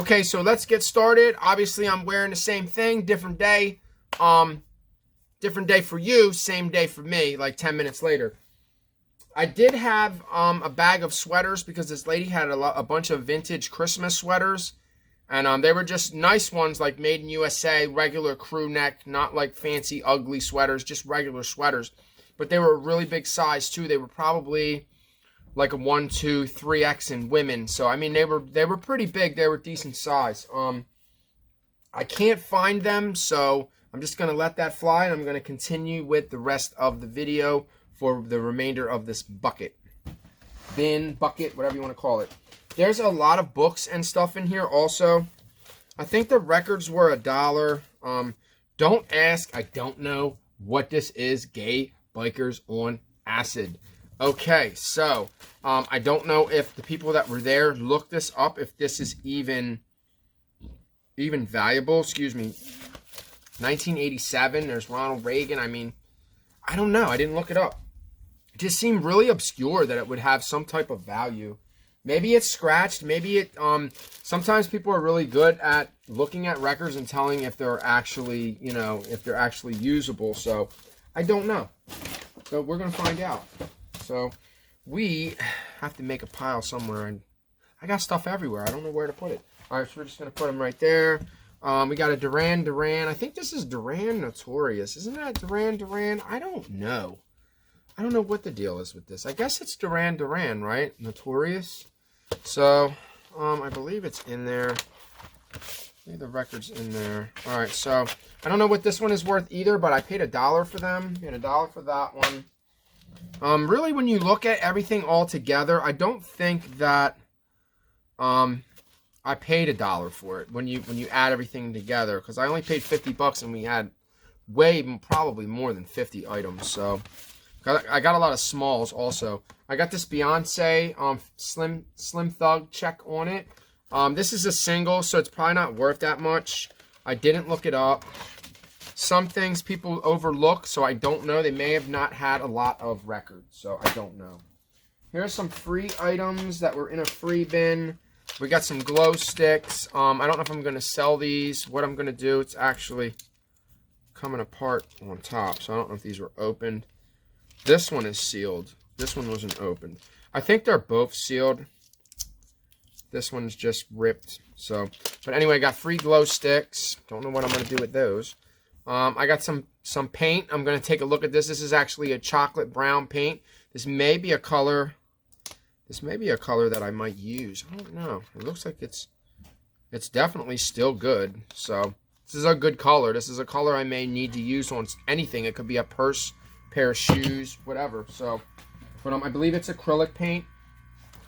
Okay, so let's get started. Obviously, I'm wearing the same thing, different day. Different day for you, same day for me, like 10 minutes later. I did have a bag of sweaters because this lady had a bunch of vintage Christmas sweaters. And they were just nice ones, like made in USA, regular crew neck, not like fancy, ugly sweaters, just regular sweaters. But they were a really big size, too. They were probably like a 1, 2, 3X in women. So, I mean, they were pretty big. They were decent size. I can't find them, so I'm just going to let that fly. And I'm going to continue with the rest of the video for the remainder of this bucket. Bin, bucket, whatever you want to call it. There's a lot of books and stuff in here also. I think the records were $1. Don't ask. I don't know what this is. Gay Bikers on Acid. Okay, so I don't know if the people that were there looked this up, if this is even valuable. Excuse me. 1987. There's Ronald Reagan. I mean, I don't know. I didn't look it up. It just seemed really obscure that it would have some type of value. Maybe it's scratched. Maybe it, sometimes people are really good at looking at records and telling if they're actually, you know, if they're actually usable. So, I don't know. So, we're going to find out. So, we have to make a pile somewhere. And I got stuff everywhere. I don't know where to put it. All right, so we're just going to put them right there. We got a Duran. I think this is Duran Notorious. Isn't that Duran? I don't know. I don't know what the deal is with this. I guess it's Duran, right? Notorious. So, I believe it's in there. Maybe the record's in there. All right, so I don't know what this one is worth either, but I paid $1 for them. Paid $1 for that one. Really, when you look at everything all together, I don't think that I paid $1 for it when you add everything together, because I only paid $50 and we had probably more than 50 items. So I got a lot of smalls also. I got this Beyonce Slim Thug check on it. This is a single, so it's probably not worth that much. I didn't look it up. Some things people overlook, so I don't know. They may have not had a lot of records, so I don't know. Here's some free items that were in a free bin. We got some glow sticks. I don't know if I'm going to sell these. What I'm going to do, it's actually coming apart on top, so I don't know if these were opened. This one is sealed. This one wasn't opened. I think they're both sealed. This one's just ripped. So, but anyway, I got free glow sticks. Don't know what I'm going to do with those. I got some paint. I'm going to take a look at this. This is actually a chocolate brown paint. This may be a color. This may be a color that I might use. I don't know. It looks like it's definitely still good. So, this is a good color. This is a color I may need to use on anything. It could be a purse, pair of shoes, whatever. So, but I believe it's acrylic paint.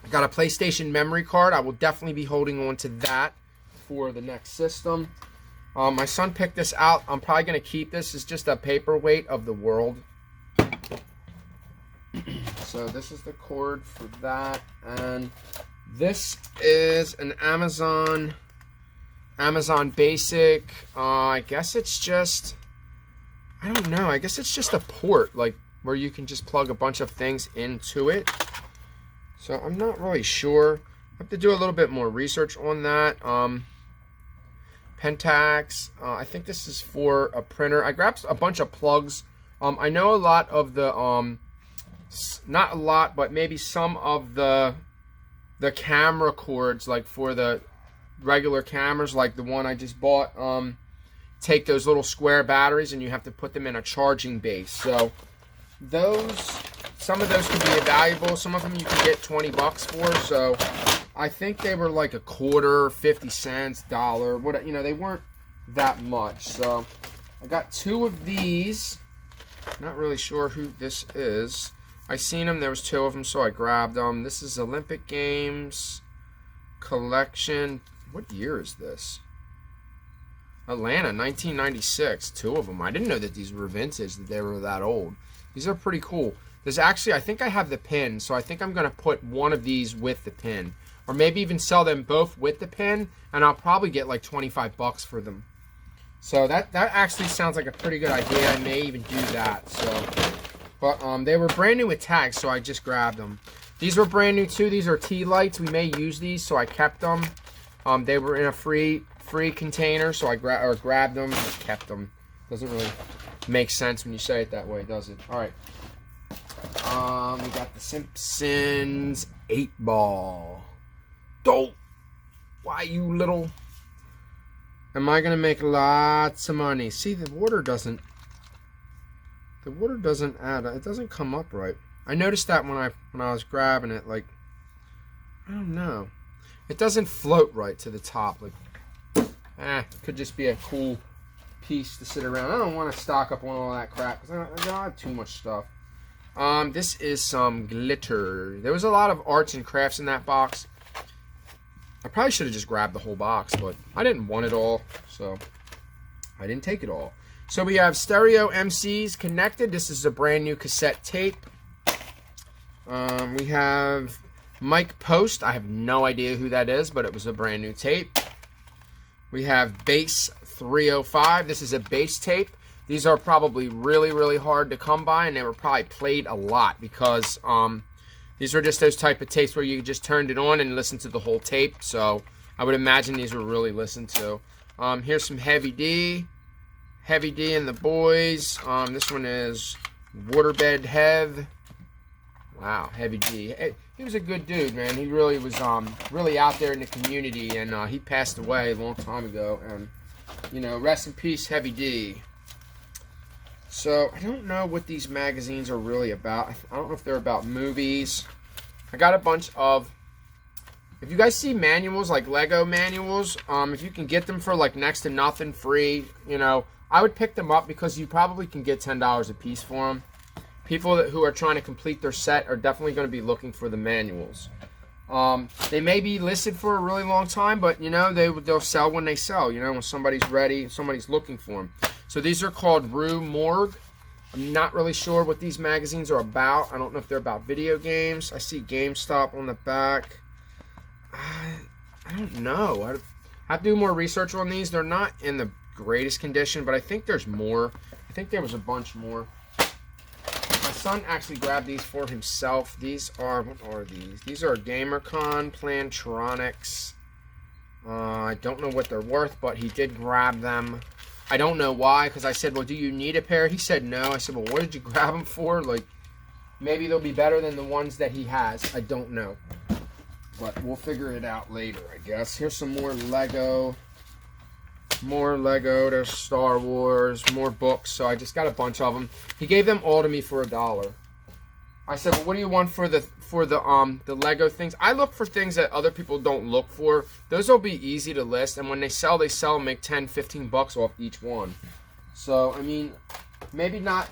I got a PlayStation memory card. I will definitely be holding on to that for the next system. My son picked this out. I'm probably going to keep this. It's just a paperweight of the world. So this is the cord for that. And this is an Amazon Basic. I guess it's just, I don't know. I guess it's just a port, like where you can just plug a bunch of things into it. So I'm not really sure. I have to do a little bit more research on that. Pentax. I think this is for a printer. I grabbed a bunch of plugs. I know a lot of the, not a lot, but maybe some of the camera cords, like for the regular cameras, like the one I just bought, take those little square batteries and you have to put them in a charging base. So some of those could be valuable. Some of them you can get $20 for. So I think they were like a quarter, 50 cents, $1. What, you know, they weren't that much. So I got 2 of these. Not really sure who this is. I seen them. There was 2 of them, so I grabbed them. This is Olympic Games collection. What year is this? Atlanta, 1996. 2 of them. I didn't know that these were vintage, that they were that old. These are pretty cool. There's actually, I think I have the pin, so I think I'm going to put one of these with the pin. Or maybe even sell them both with the pin, and I'll probably get like $25 for them. So that actually sounds like a pretty good idea. I may even do that. So, but they were brand new with tags, so I just grabbed them. These were brand new too. These are tea lights. We may use these, so I kept them. They were in a free container, so I grabbed them and kept them. Doesn't really make sense when you say it that way, does it? All right. We got the Simpsons 8-ball. Don't. Why, you little. Am I gonna make lots of money? See, the water doesn't add. It doesn't come up right. I noticed that when I was grabbing it, like, I don't know. It doesn't float right to the top. Like, could just be a cool piece to sit around. I don't want to stock up on all that crap because I don't have too much stuff. This is some glitter. There was a lot of arts and crafts in that box. I probably should have just grabbed the whole box, but I didn't want it all, so I didn't take it all. So we have stereo MCs connected. This is a brand new cassette tape. We have Mike Post. I have no idea who that is, but it was a brand new tape. We have Bass 305. This is a bass tape. These are probably really, really hard to come by, and they were probably played a lot because these were just those type of tapes where you just turned it on and listened to the whole tape. So I would imagine these were really listened to. Here's some Heavy D. Heavy D and the Boys. This one is Waterbed Hev. Wow, Heavy D. He was a good dude, man. He really was really out there in the community, and he passed away a long time ago. And, you know, rest in peace, Heavy D. So, I don't know what these magazines are really about. I don't know if they're about movies. I got a bunch of... If you guys see manuals, like Lego manuals, if you can get them for, like, next to nothing free, you know, I would pick them up because you probably can get $10 a piece for them. People who are trying to complete their set are definitely going to be looking for the manuals. They may be listed for a really long time, but, you know, they'll sell when they sell, you know, when somebody's ready, somebody's looking for them. So these are called Rue Morgue. I'm not really sure what these magazines are about. I don't know if they're about video games. I see GameStop on the back. I don't know. I have to do more research on these. They're not in the greatest condition, but I think there's more. I think there was a bunch more. My son actually grabbed these for himself. These are, what are these? These are GamerCon Plantronics. I don't know what they're worth, but he did grab them. I don't know why, because I said, well, do you need a pair? He said no. I said, well, what did you grab them for? Like, maybe they'll be better than the ones that he has. I don't know. But we'll figure it out later, I guess. Here's some more Lego. More Lego. There's Star Wars. More books. So I just got a bunch of them. He gave them all to me for $1. I said, well, what do you want for the Lego things? I look for things that other people don't look for. Those will be easy to list, and when they sell and make 10, 15 bucks off each one. So, I mean, maybe not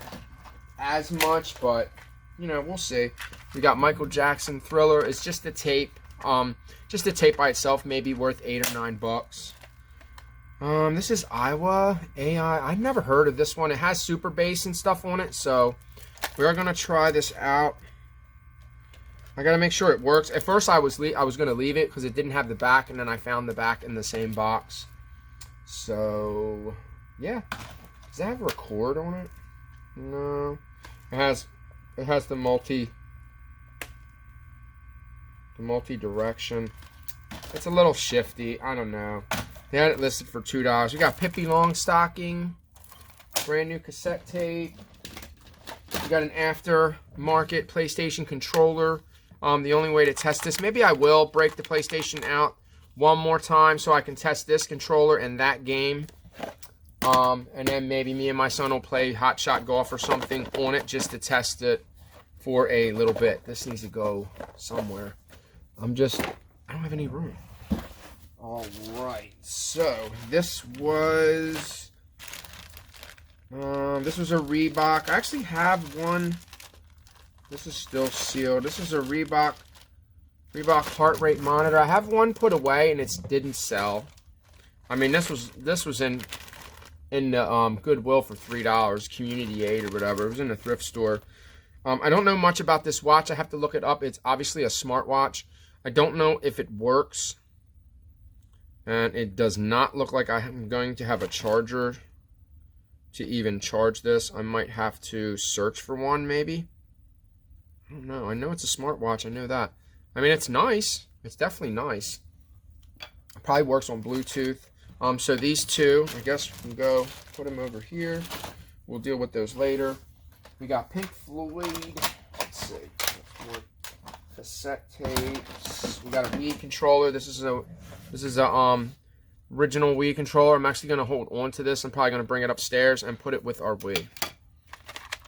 as much, but, you know, we'll see. We got Michael Jackson Thriller. It's just a tape. Just a tape by itself, maybe worth 8 or 9 bucks. This is Iowa AI. I've never heard of this one. It has super bass and stuff on it, so we are gonna try this out. I gotta make sure it works. At first, I was gonna leave it because it didn't have the back, and then I found the back in the same box. So yeah, does that have record on it? No, it has the multi-direction. It's a little shifty. I don't know. They had it listed for $2. We got Pippi Longstocking, brand new cassette tape. We got an aftermarket PlayStation controller. The only way to test this, maybe I will break the PlayStation out one more time so I can test this controller and that game. And then maybe me and my son will play Hot Shot Golf or something on it just to test it for a little bit. This needs to go somewhere. I don't have any room. Alright, so this was a Reebok. I actually have one. This is still sealed. This is a Reebok heart rate monitor. I have one put away and it didn't sell. I mean, this was in the Goodwill for $3, Community Aid or whatever. It was in a thrift store. I don't know much about this watch. I have to look it up. It's obviously a smartwatch. I don't know if it works. And it does not look like I'm going to have a charger to even charge this. I might have to search for one, maybe. I don't know. I know it's a smartwatch. I know that. I mean, it's nice. It's definitely nice. Probably works on Bluetooth. So these two, I guess we can go put them over here. We'll deal with those later. We got Pink Floyd. Let's see. More cassette tapes. We got a Wii controller. This is a original Wii controller. I'm actually going to hold on to this. I'm probably going to bring it upstairs and put it with our Wii.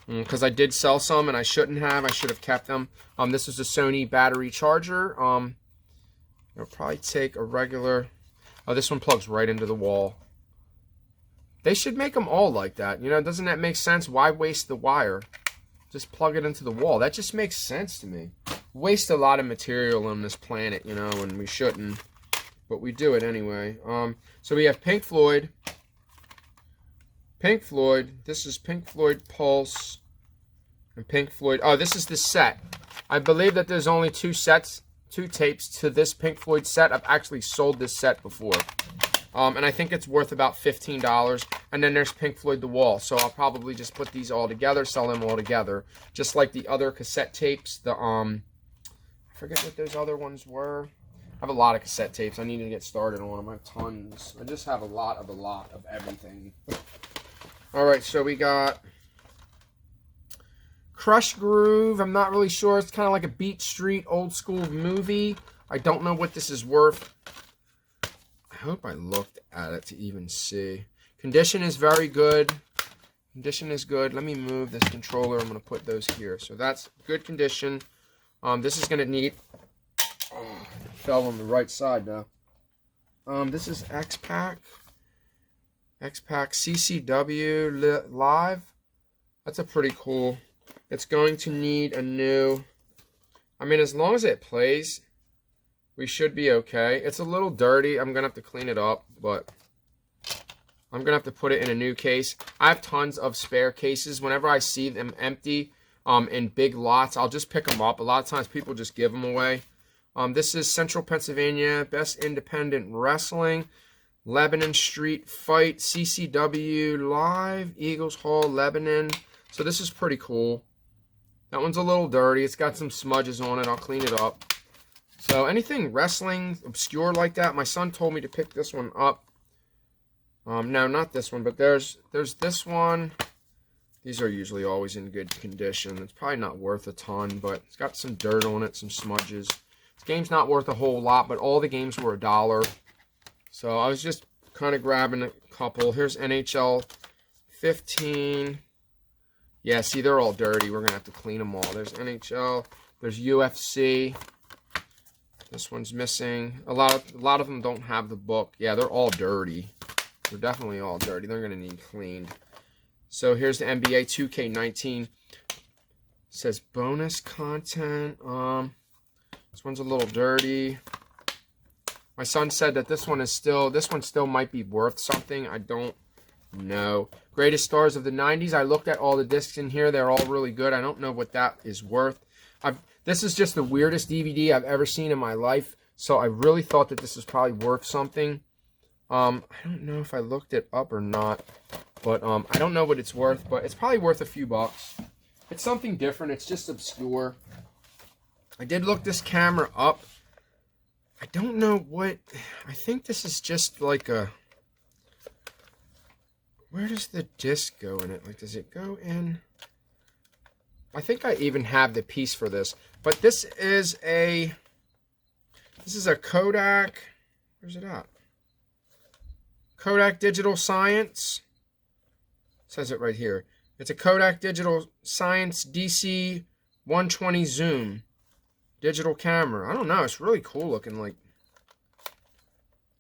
Because I did sell some and I shouldn't have. I should have kept them. This is a Sony battery charger. It'll probably take a regular... Oh, this one plugs right into the wall. They should make them all like that. You know, doesn't that make sense? Why waste the wire? Just plug it into the wall. That just makes sense to me. Waste a lot of material on this planet, you know, and we shouldn't. But we do it anyway. So we have Pink Floyd. Pink Floyd. This is Pink Floyd Pulse. And Pink Floyd. Oh, this is the set. I believe that there's only two tapes to this Pink Floyd set. I've actually sold this set before. And I think it's worth about $15. And then there's Pink Floyd The Wall. So I'll probably just put these all together, sell them all together. Just like the other cassette tapes. I forget what those other ones were. I have a lot of cassette tapes. I need to get started on them. I have tons. I just have a lot of everything. Alright, so we got Crush Groove. I'm not really sure. It's kind of like a Beat Street old school movie. I don't know what this is worth. I hope I looked at it to even see. Condition is very good. Condition is good. Let me move this controller. I'm going to put those here. So that's good condition. This is going to need... Oh, it fell on the right side now. This is X-Pac. X-Pac CCW Live. That's a pretty cool... It's going to need a new... I mean, as long as it plays, we should be okay. It's a little dirty. I'm going to have to clean it up, but I'm going to have to put it in a new case. I have tons of spare cases. Whenever I see them empty in big lots, I'll just pick them up. A lot of times people just give them away. This is Central Pennsylvania, Best Independent Wrestling, Lebanon Street Fight, CCW Live, Eagles Hall, Lebanon. So this is pretty cool. That one's a little dirty. It's got some smudges on it. I'll clean it up. So anything wrestling, obscure like that, my son told me to pick this one up. No, not this one, but there's this one. These are usually always in good condition. It's probably not worth a ton, but it's got some dirt on it, some smudges. This game's not worth a whole lot, but all the games were $1. So I was just kind of grabbing a couple. Here's NHL 15. Yeah, see, they're all dirty. We're going to have to clean them all. There's NHL. There's UFC. This one's missing. A lot of them don't have the book. Yeah, they're all dirty. They're definitely all dirty. They're going to need cleaned. So here's the NBA 2K19. It says bonus content. This one's a little dirty. My son said that this one still might be worth something. I don't know. Greatest Stars of the 90s. I looked at all the discs in here. They're all really good. I don't know what that is worth. This is just the weirdest DVD I've ever seen in my life. So I really thought that this was probably worth something. I don't know if I looked it up or not. But I don't know what it's worth. But it's probably worth a few bucks. It's something different. It's just obscure. I did look this camera up. I don't know what... I think this is just like a... Where does the disc go in it? Like, does it go in? I think I even have the piece for this. But this is a Kodak. Where's it at? Kodak Digital Science. It says it right here. It's a Kodak Digital Science DC 120 zoom digital camera. I don't know. It's really cool looking. Like,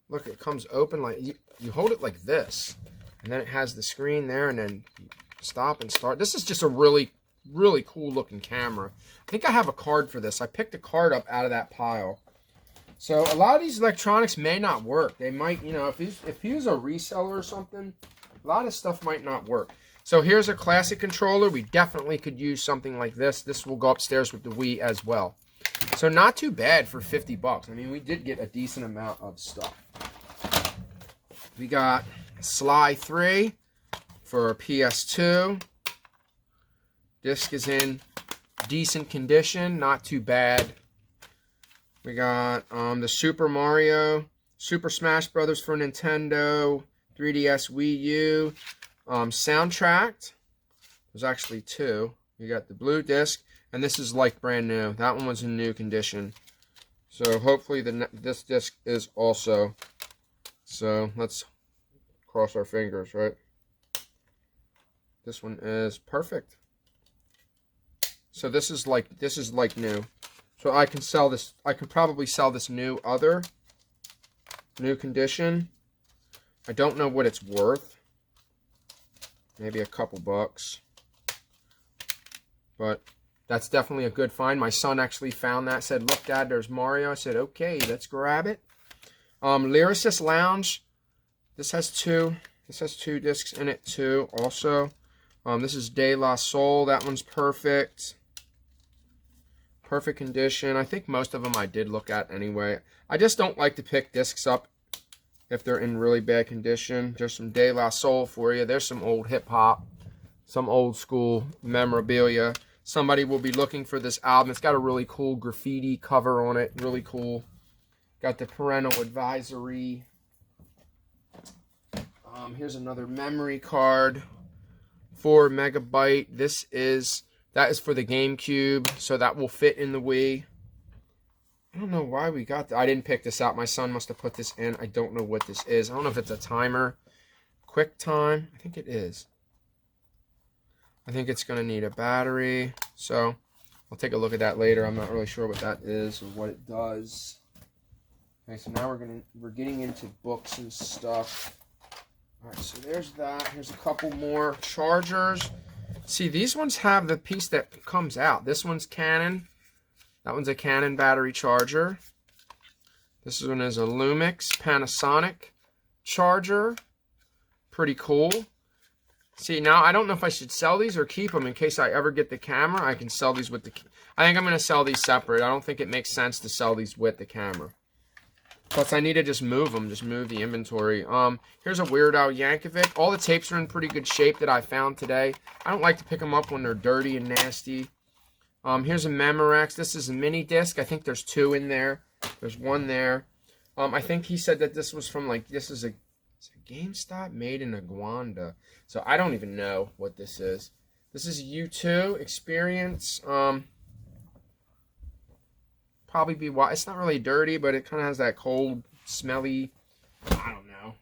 look, it comes open. Like you hold it like this. And then it has the screen there, and then stop and start. This is just a really, really cool looking camera. I think I have a card for this. I picked a card up out of that pile. So a lot of these electronics may not work. They might, you know, if he was a reseller or something, a lot of stuff might not work. So here's a classic controller. We definitely could use something like this. This will go upstairs with the Wii as well. So not too bad for 50 bucks. I mean, we did get a decent amount of stuff. We got Sly 3 for PS2. Disc is in decent condition, not too bad. We got the Super Mario Super Smash Brothers for Nintendo, 3DS, Wii U, soundtrack. There's actually 2. You got the blue disc, and this is like brand new. That one was in new condition. So hopefully this disc is also. So let's cross our fingers, right? This one is perfect. So this is like new. So I can sell this. I can probably sell this new condition. I don't know what it's worth. Maybe a couple bucks. But that's definitely a good find. My son actually found that. Said, "Look, Dad, there's Mario." I said, "Okay, let's grab it." Lyricist Lounge. This has 2. This has 2 discs in it too. Also, this is De La Soul. That one's perfect. Perfect condition. I think most of them I did look at anyway. I just don't like to pick discs up if they're in really bad condition. There's some De La Soul for you. There's some old hip hop, some old school memorabilia. Somebody will be looking for this album. It's got a really cool graffiti cover on it. Really cool. Got the parental advisory. Here's another memory card. 4 megabyte. That is for the GameCube, so that will fit in the Wii. I don't know why we got that. I didn't pick this out. My son must have put this in. I don't know what this is. I don't know if it's a timer. Quick time. I think it is. I think it's going to need a battery. So I'll take a look at that later. I'm not really sure what that is or what it does. Okay, so now we're getting into books and stuff. All right, so there's that. Here's a couple more chargers. See, these ones have the piece that comes out. This one's Canon. That one's a Canon battery charger. This one is a Lumix Panasonic charger. Pretty cool. See, now I don't know if I should sell these or keep them in case I ever get the camera. I can sell these with the... I think I'm going to sell these separate. I don't think it makes sense to sell these with the camera. Plus, I need to just move them. Just move the inventory. Here's a Weird Al Yankovic. All the tapes are in pretty good shape that I found today. I don't like to pick them up when they're dirty and nasty. Here's a Memorex. This is a mini disc. I think there's 2 in there. There's 1 there. I think he said that this was from, like, this is a GameStop made in Uganda. So I don't even know what this is. This is U2 Experience. Probably be why it's not really dirty, but it kind of has that cold, smelly. I don't know.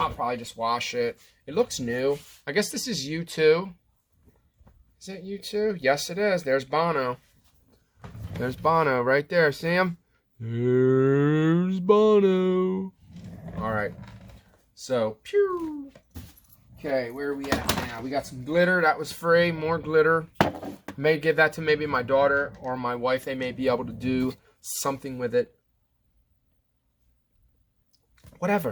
I'll probably just wash it. It looks new. I guess this is U2. Is it U2? Yes, it is. There's Bono. There's Bono right there. See him? There's Bono. All right. So, pew. Okay, where are we at now? We got some glitter. That was free. More glitter. May give that to maybe my daughter or my wife. They may be able to do something with it. Whatever.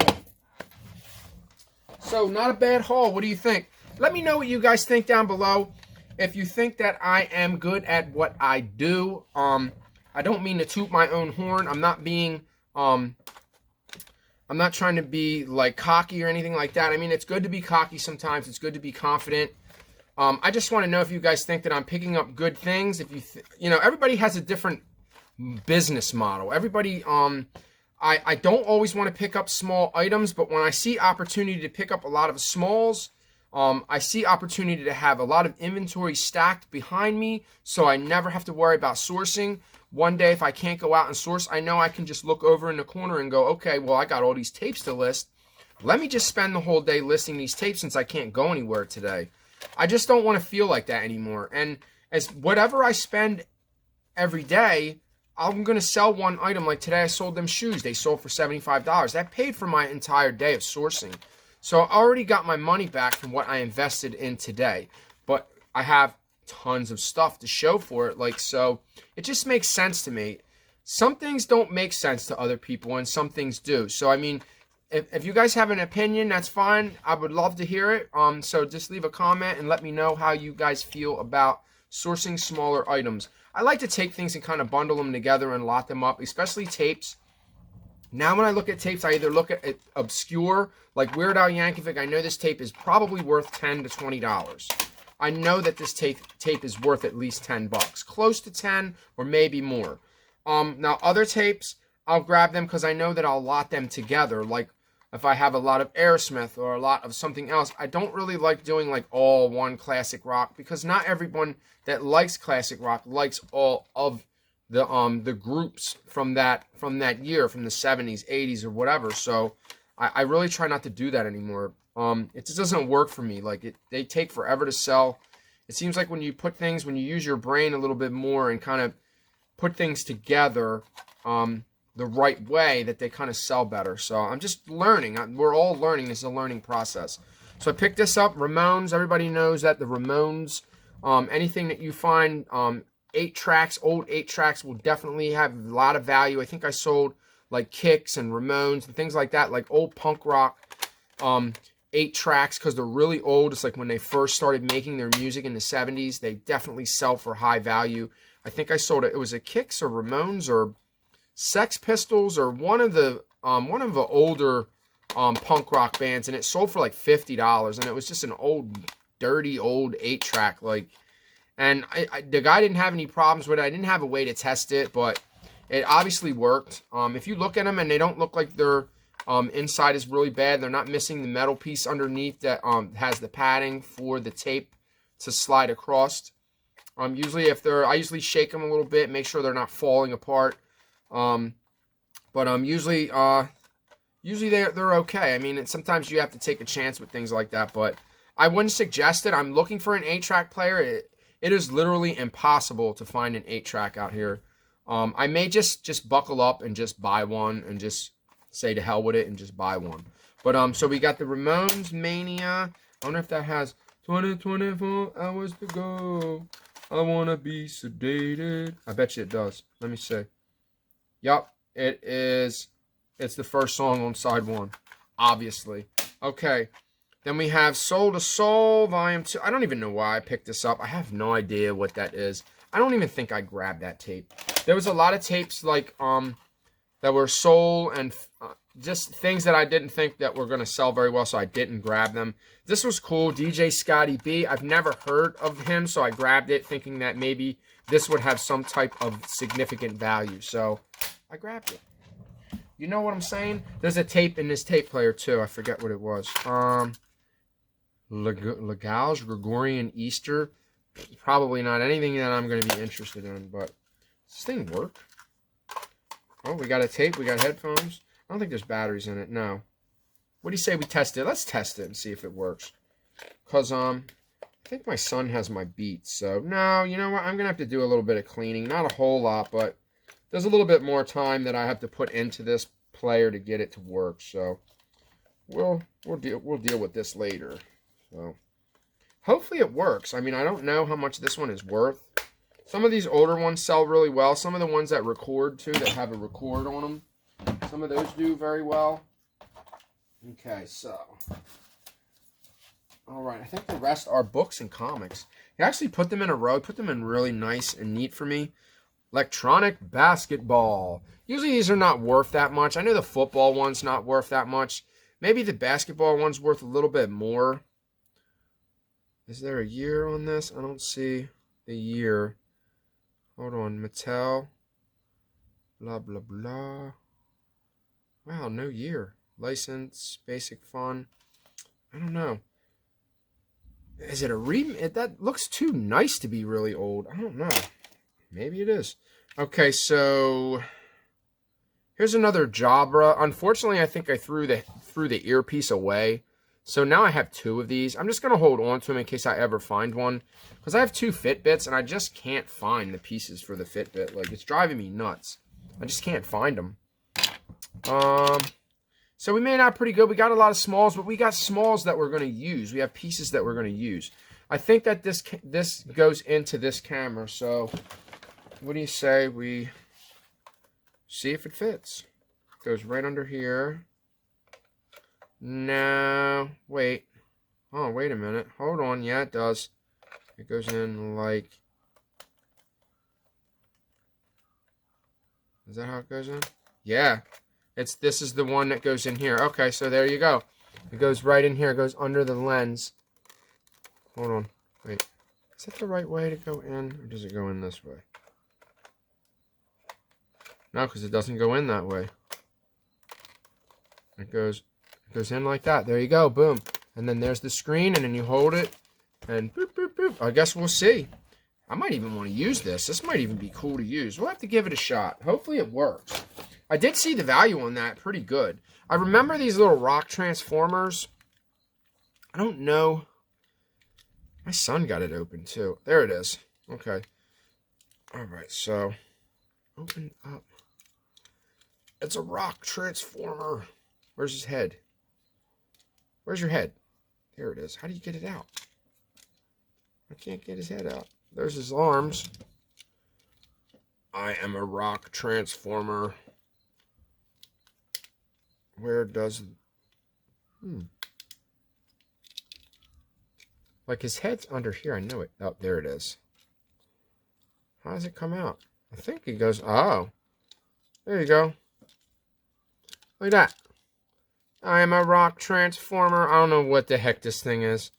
So, not a bad haul. What do you think? Let me know what you guys think down below. If you think that I am good at what I do, I don't mean to toot my own horn. I'm not being, I'm not trying to be like cocky or anything like that. I mean, it's good to be cocky sometimes. It's good to be confident. I just want to know if you guys think that I'm picking up good things. If you know, everybody has a different business model. Everybody, I don't always want to pick up small items, but when I see opportunity to pick up a lot of smalls, I see opportunity to have a lot of inventory stacked behind me, so I never have to worry about sourcing. One day, if I can't go out and source, I know I can just look over in the corner and go, okay, well, I got all these tapes to list. Let me just spend the whole day listing these tapes since I can't go anywhere today. I just don't want to feel like that anymore. And as whatever I spend every day, I'm going to sell one item. Like today, I sold them shoes. They sold for $75. That paid for my entire day of sourcing. So I already got my money back from what I invested in today. But I have tons of stuff to show for it. Like, so it just makes sense to me. Some things don't make sense to other people and some things do. So, I mean, if you guys have an opinion, that's fine. I would love to hear it. So just leave a comment and let me know how you guys feel about sourcing smaller items. I like to take things and kind of bundle them together and lot them up, especially tapes. Now when I look at tapes, I either look at it obscure, like Weird Al Yankovic. I know this tape is probably worth $10 to $20. I know that this tape is worth at least $10, close to 10 or maybe more. Now other tapes, I'll grab them because I know that I'll lot them together. Like if I have a lot of Aerosmith or a lot of something else, I don't really like doing like all one classic rock, because not everyone that likes classic rock likes all of the groups from that year, from the 70s, 80s, or whatever. So I really try not to do that anymore. It just doesn't work for me. Like they take forever to sell. It seems like when you use your brain a little bit more and kind of put things together the right way, that they kind of sell better. So I'm just learning. We're all learning. This is a learning process. So I picked this up. Ramones. Everybody knows that the Ramones, anything that you find, 8 tracks, old 8 tracks will definitely have a lot of value. I think I sold like Kicks and Ramones and things like that, like old punk rock 8 tracks, because they're really old. It's like when they first started making their music in the 70s. They definitely sell for high value. I think I sold it. It was a Kicks or Ramones or Sex Pistols or one of the older punk rock bands, and it sold for like $50, and it was just an old, dirty, old 8-track. Like, and the guy didn't have any problems with it. I didn't have a way to test it, but it obviously worked. If you look at them and they don't look like their inside is really bad, they're not missing the metal piece underneath that has the padding for the tape to slide across. Usually I usually shake them a little bit, make sure they're not falling apart. Usually they're okay. I mean, sometimes you have to take a chance with things like that, but I wouldn't suggest it. I'm looking for an 8-track player. It is literally impossible to find an 8-track out here. I may just buckle up and just buy one and just say to hell with it and just buy one. But so we got the Ramones Mania. I wonder if that has 24 hours to go. I wanna be sedated. I bet you it does. Let me see. Yup, it is. It's the first song on side 1, obviously. Okay, then we have Soul to Soul, Volume 2. I don't even know why I picked this up. I have no idea what that is. I don't even think I grabbed that tape. There was a lot of tapes like that were soul and just things that I didn't think that were going to sell very well, so I didn't grab them. This was cool. DJ Scotty B. I've never heard of him, so I grabbed it thinking that maybe this would have some type of significant value. So I grabbed it. You know what I'm saying? There's a tape in this tape player too. I forget what it was. Legal's Gregorian Easter. Probably not anything that I'm going to be interested in, but does this thing work? Oh, we got a tape. We got headphones. I don't think there's batteries in it. No. What do you say we test it? Let's test it and see if it works. Because, I think my son has my Beats. So, no, you know what? I'm going to have to do a little bit of cleaning. Not a whole lot, but there's a little bit more time that I have to put into this player to get it to work. So, we'll deal with this later. So, hopefully it works. I mean, I don't know how much this one is worth. Some of these older ones sell really well. Some of the ones that record, too, that have a record on them, some of those do very well. Okay, so. Alright, I think the rest are books and comics. He actually put them in a row, put them in really nice and neat for me. Electronic basketball. Usually these are not worth that much. I know the football one's not worth that much. Maybe the basketball one's worth a little bit more. Is there a year on this? I don't see the year. Hold on, Mattel. Blah, blah, blah. Wow, no year. License, basic fun. I don't know. Is it a that looks too nice to be really old. I don't know. Maybe it is. Okay, so here's another Jabra. Unfortunately, I think I threw the earpiece away. So now I have 2 of these. I'm just going to hold on to them in case I ever find one. Because I have 2 Fitbits, and I just can't find the pieces for the Fitbit. Like, it's driving me nuts. I just can't find them. So we made out pretty good. We got a lot of smalls, but we got smalls that we're going to use. We have pieces that we're going to use. I think that this goes into this camera. So what do you say we see if it fits? It goes right under here. No, wait. Oh, wait a minute. Hold on. Yeah, it does. It goes in like... Is that how it goes in? Yeah. This is the one that goes in here. Okay, so there you go. It goes right in here. It goes under the lens. Hold on. Wait. Is that the right way to go in? Or does it go in this way? No, because it doesn't go in that way. It goes in like that. There you go. Boom. And then there's the screen, and then you hold it, and boop, boop, boop. I guess we'll see. I might even want to use this. This might even be cool to use. We'll have to give it a shot. Hopefully it works. I did see the value on that. Pretty good. I remember these little rock transformers. I don't know. My son got it open too. There it is. Okay. All right, so open up. It's a rock transformer. Where's his head? Where's your head? There it is. How do you get it out? I can't get his head out. There's his arms. I am a rock transformer. Where does... Like his head's under here. I knew it. Oh, there it is. How does it come out? I think it goes... Oh. There you go. Look at that. I am a rock transformer. I don't know what the heck this thing is.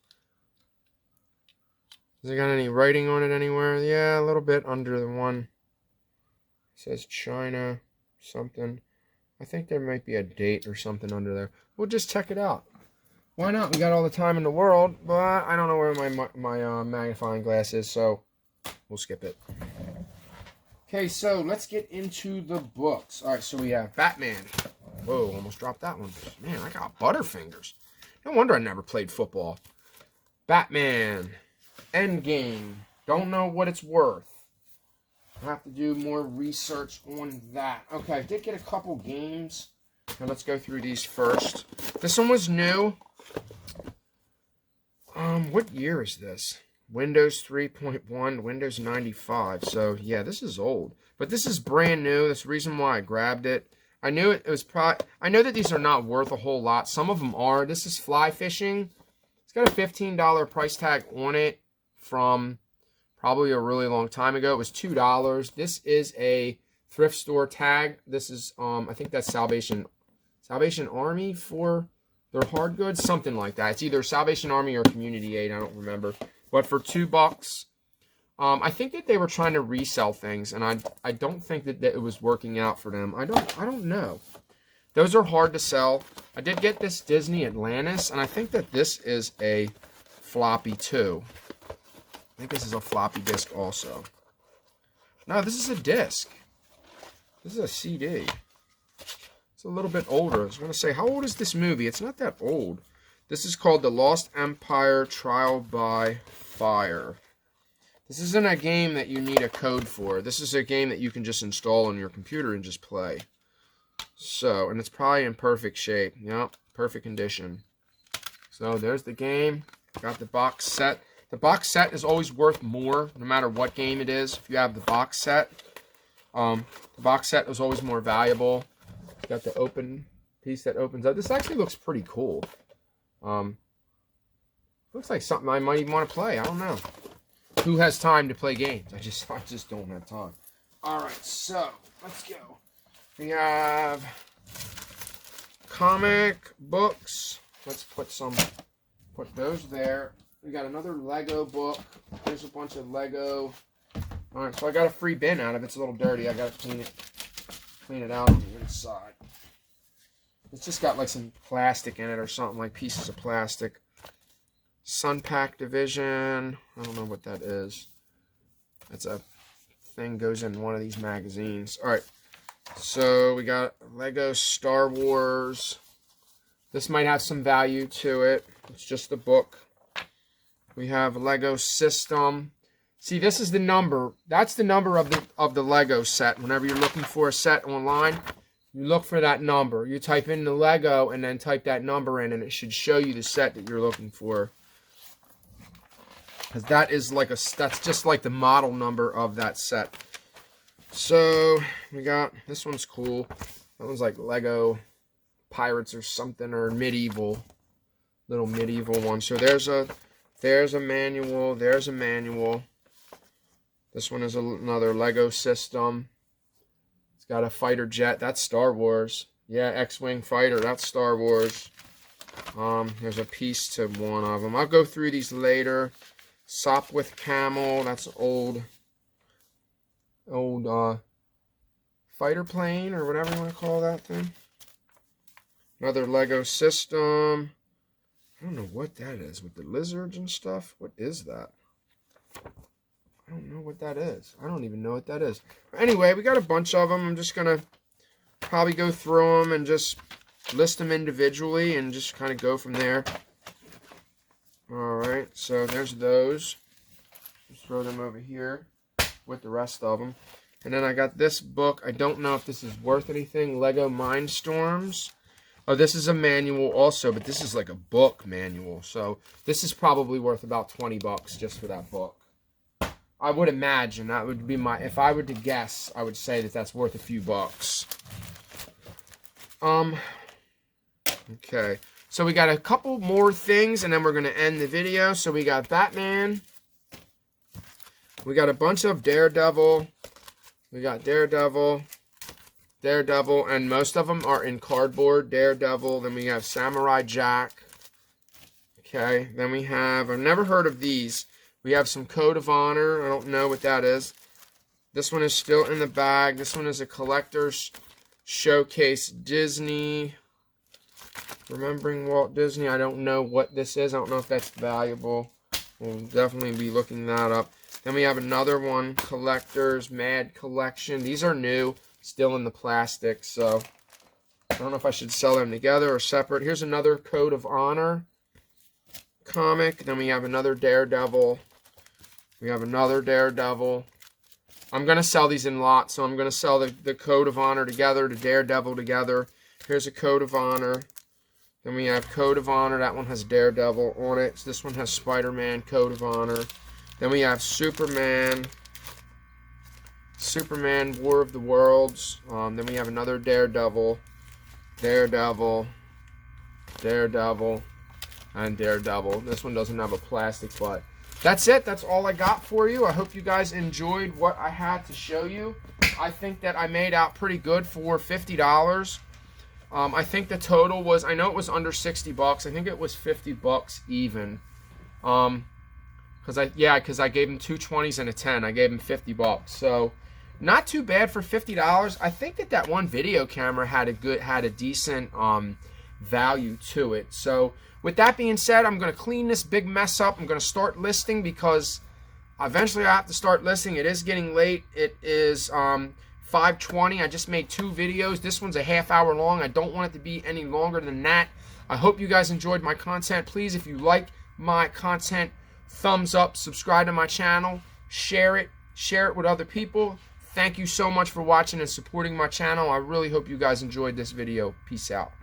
Has it got any writing on it anywhere? Yeah, a little bit under the one. It says China something. I think there might be a date or something under there. We'll just check it out. Why not? We got all the time in the world, but I don't know where my magnifying glass is, so we'll skip it. Okay, so let's get into the books. All right, so we have Batman. Whoa, almost dropped that one. Man, I got butterfingers. No wonder I never played football. Batman. Endgame. Don't know what it's worth. I have to do more research on that. Okay, I did get a couple games. Now let's go through these first. This one was new. What year is this? Windows 3.1, Windows 95. So, yeah, this is old. But this is brand new. That's the reason why I grabbed it. I knew it was probably... I know that these are not worth a whole lot. Some of them are. This is fly fishing. It's got a $15 price tag on it from probably a really long time ago. It was $2. This is a thrift store tag. This is, I think that's Salvation Army for their hard goods. Something like that. It's either Salvation Army or Community Aid. I don't remember. But for $2, I think that they were trying to resell things, and I don't think that it was working out for them. I don't know. Those are hard to sell. I did get this Disney Atlantis, and I think that this is a floppy too. I think this is a floppy disk also. No, this is a disc. This is a CD. It's a little bit older. I was going to say, how old is this movie? It's not that old. This is called The Lost Empire Trial by Fire. This isn't a game that you need a code for. This is a game that you can just install on your computer and just play. So, and it's probably in perfect shape. Yep, perfect condition. So, there's the game. Got the box set. The box set is always worth more, no matter what game it is. If you have the box set, the box set is always more valuable. Got the open piece that opens up. This actually looks pretty cool. Looks like something I might even want to play. I don't know. Who has time to play games? I just don't have time. Alright, so let's go. We have comic books. Let's put those there. We got another Lego book. There's a bunch of Lego. Alright, so I got a free bin out of it. It's a little dirty. I gotta clean it out on the inside. It's just got like some plastic in it or something, like pieces of plastic. Sun Pack Division. I don't know what that is. That's a thing goes in one of these magazines. Alright. So we got Lego Star Wars. This might have some value to it. It's just a book. We have Lego System. See, this is the number. That's the number of the Lego set. Whenever you're looking for a set online, you look for that number. You type in the Lego and then type that number in, and it should show you the set that you're looking for. Because that's just like the model number of that set. So we got, this one's cool. That one's like Lego Pirates or something, or medieval, little medieval one. So there's a manual. There's a manual. This one is another Lego System. It's got a fighter jet. That's Star Wars. Yeah, X-Wing fighter. That's Star Wars. There's a piece to one of them. I'll go through these later. Sop with Camel. That's old fighter plane or whatever you want to call that thing. Another Lego system. I don't know what that is with the lizards and stuff. What is that? I don't know what that is. I don't even know what that is. Anyway, we got a bunch of them. I'm just going to probably go through them and just list them individually and just kind of go from there. Alright, so there's those. Just throw them over here with the rest of them. And then I got this book. I don't know if this is worth anything. Lego Mindstorms. Oh, this is a manual also, but this is like a book manual. So this is probably worth about 20 bucks just for that book. I would imagine that would be my, if I were to guess, I would say that that's worth a few bucks. Okay. So we got a couple more things and then we're going to end the video. So we got Batman. We got a bunch of Daredevil. We got Daredevil, and most of them are in cardboard. Daredevil. Then we have Samurai Jack. Okay. Then we have, I've never heard of these. We have some Code of Honor. I don't know what that is. This one is still in the bag. This one is a collector's showcase Disney. Remembering Walt Disney. I don't know what this is. I don't know if that's valuable. We'll definitely be looking that up. Then we have another one, Collector's Mad Collection. These are new, still in the plastic, so I don't know if I should sell them together or separate. Here's another Code of Honor comic. Then we have another Daredevil. We have another Daredevil. I'm going to sell these in lots, so I'm going to sell the Code of Honor together, the Daredevil together. Here's a Code of Honor. Then we have Code of Honor. That one has Daredevil on it. So this one has Spider-Man, Code of Honor. Then we have Superman. Superman, War of the Worlds. Then we have another Daredevil. Daredevil. Daredevil. And Daredevil. This one doesn't have a plastic, but that's it. That's all I got for you. I hope you guys enjoyed what I had to show you. I think that I made out pretty good for $50. I think the total was, I know it was under 60 bucks. I think it was 50 bucks even. Because I gave him two 20s and a 10. I gave him 50 bucks. So not too bad for $50. I think that one video camera had a decent value to it. So with that being said, I'm going to clean this big mess up. I'm going to start listing because eventually I have to start listing. It is getting late. It is 5:20. I just made 2 videos. This one's a half-hour long. I don't want it to be any longer than that. I hope you guys enjoyed my content. Please, if you like my content, thumbs up, subscribe to my channel, share it with other people. Thank you so much for watching and supporting my channel. I really hope you guys enjoyed this video. Peace out.